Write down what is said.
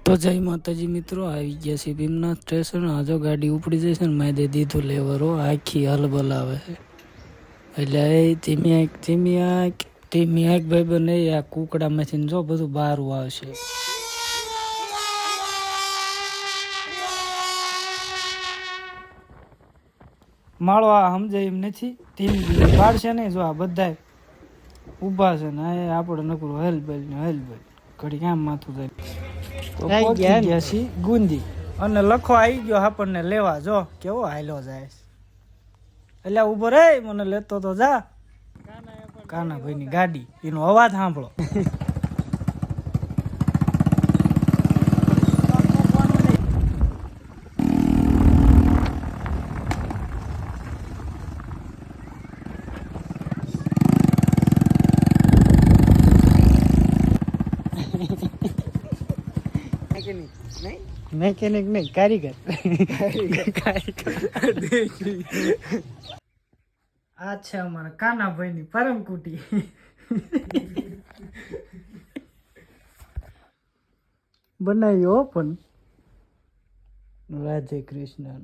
તો જય માતાજી મિત્રો, આવી ગયા છે ભીમનાથ સ્ટેશન. આજો ગાડી ઉપડી જશે ને મેં દે દીધું લેવરો, આખી હલબલ આવે છે. એટલે એ ધીમી આંખ ભાઈ બને આ કુકડામાંથી જો બધું બહાર આવશે. માળો આ સમજે એમ નથી, ધીમી પાડશે ને. જો આ બધા ઊભા છે ને આપણે નકરું હેલબેલ ઘડી કામ માથું જાય. તો પહોંચી ગયા છીએ ગુંદી અને લખો આવી ગયો આપણને લેવા. જો કેવો હાયલો જાય. એટલે ઉભો રે, મને લેતો તો જા. કાનાભાઈ ની ગાડી, એનો અવાજ સાંભળો. મેકેનિક નહીં, કારીગર. આ છે અમારા કાનાભાઈ ની પરમકુટી. બનાવ્યો પણ રાધે કૃષ્ણ.